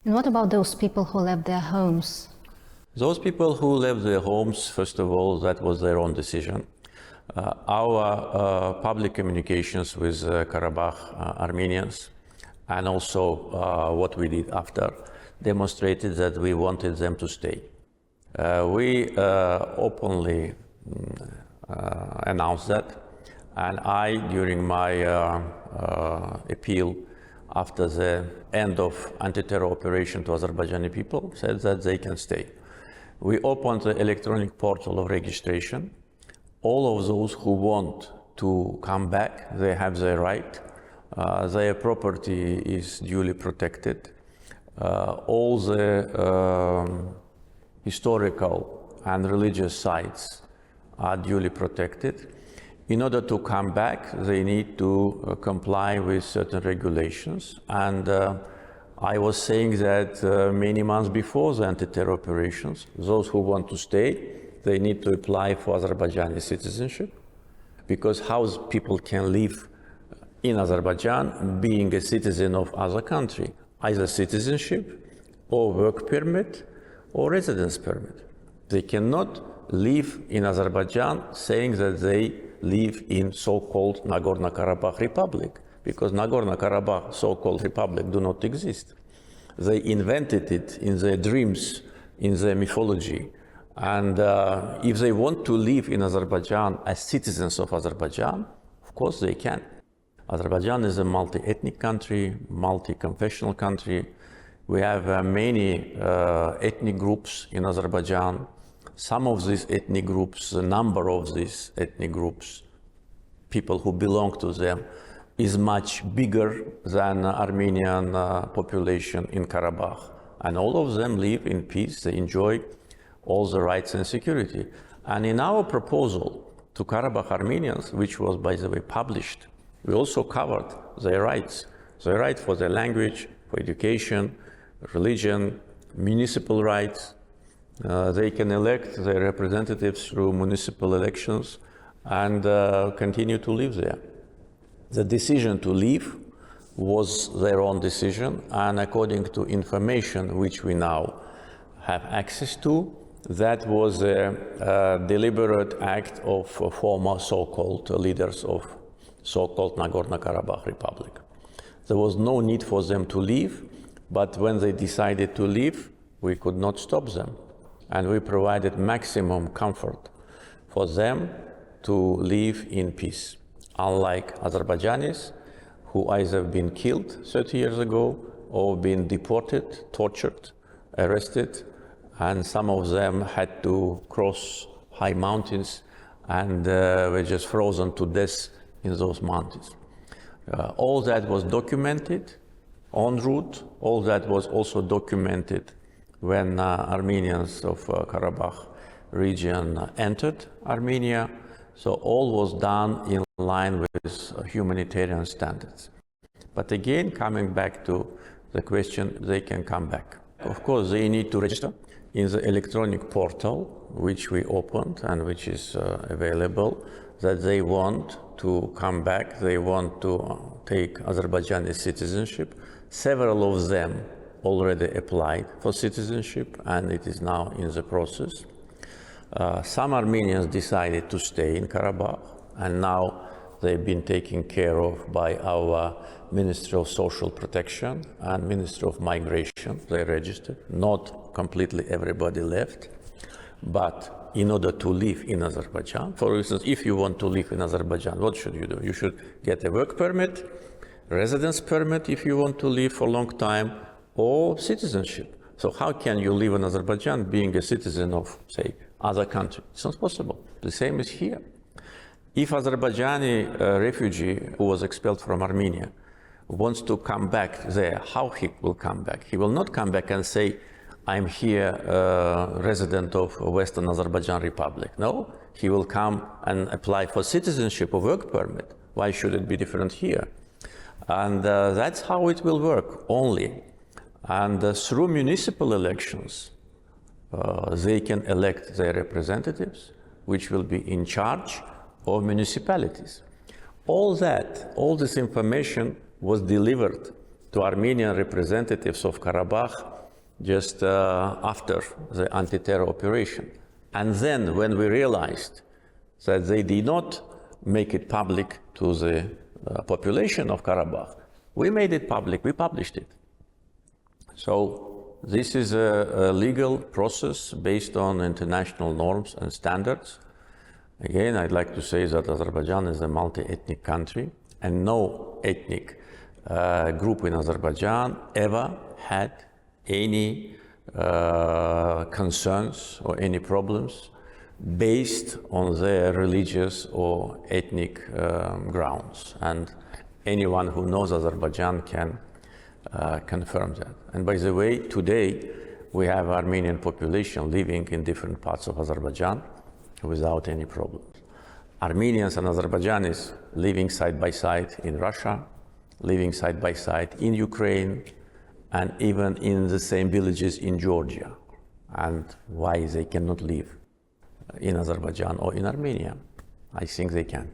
And what about those people who left their homes? Those people who left their homes, first of all, that was their own decision. Our public communications with Karabakh Armenians and also what we did after demonstrated that we wanted them to stay. We openly announced that, and I, during my appeal after the end of anti-terror operation to Azerbaijani people, said that they can stay. We opened the electronic portal of registration. All of those who want to come back, they have their right. Their property is duly protected. All the historical and religious sites are duly protected. In order to come back, they need to comply with certain regulations. And I was saying that many months before the anti-terror operations, those who want to stay, they need to apply for Azerbaijani citizenship, because how people can live in Azerbaijan being a citizen of other country, either citizenship or work permit or residence permit. They cannot live in Azerbaijan saying that they live in so-called Nagorno-Karabakh Republic, because Nagorno-Karabakh so-called republic do not exist. They invented it in their dreams, in their mythology. And if they want to live in Azerbaijan as citizens of Azerbaijan, of course they can. Azerbaijan is a multi-ethnic country, multi-confessional country. We have many ethnic groups in Azerbaijan. Some of these ethnic groups, the number of these ethnic groups, people who belong to them, is much bigger than Armenian population in Karabakh. And all of them live in peace, they enjoy all the rights and security. And in our proposal to Karabakh Armenians, which was, by the way, published, we also covered their rights for their language, for education, religion, municipal rights. They can elect their representatives through municipal elections and continue to live there. The decision to leave was their own decision, and according to information which we now have access to, that was a deliberate act of former so-called leaders of so-called Nagorno-Karabakh Republic. There was no need for them to leave, but when they decided to leave, we could not stop them. And we provided maximum comfort for them to live in peace. Unlike Azerbaijanis, who either been killed 30 years ago or been deported, tortured, arrested, and some of them had to cross high mountains and were just frozen to death in those mountains. All that was documented en route. All that was also documented when Armenians of Karabakh region entered Armenia. So all was done in line with humanitarian standards. But again, coming back to the question, they can come back. Of course, they need to register in the electronic portal, which we opened and which is available, that they want to come back, they want to take Azerbaijani citizenship. Several of them already applied for citizenship, and it is now in the process. Some Armenians decided to stay in Karabakh, and now they've been taken care of by our Ministry of Social Protection and Ministry of Migration. They registered. Not completely everybody left, but in order to live in Azerbaijan, for instance, if you want to live in Azerbaijan, what should you do? You should get a work permit, residence permit if you want to live for a long time, or citizenship. So how can you live in Azerbaijan being a citizen of, say, other country? It's not possible. The same is here. If Azerbaijani refugee who was expelled from Armenia wants to come back there, how he will come back? He will not come back and say, I'm here, resident of Western Azerbaijan Republic. No, he will come and apply for citizenship or work permit. Why should it be different here? And that's how it will work only. And through municipal elections, they can elect their representatives, which will be in charge of municipalities. All this information was delivered to Armenian representatives of Karabakh just after the anti-terror operation. And then when we realized that they did not make it public to the population of Karabakh, we made it public, we published it. So this is a legal process based on international norms and standards. Again, I'd like to say that Azerbaijan is a multi-ethnic country, and no ethnic group in Azerbaijan ever had any concerns or any problems based on their religious or ethnic grounds. And anyone who knows Azerbaijan can confirm that. And by the way, today we have Armenian population living in different parts of Azerbaijan without any problems. Armenians and Azerbaijanis living side by side in Russia, living side by side in Ukraine, and even in the same villages in Georgia. And why they cannot live in Azerbaijan or in Armenia? I think they can.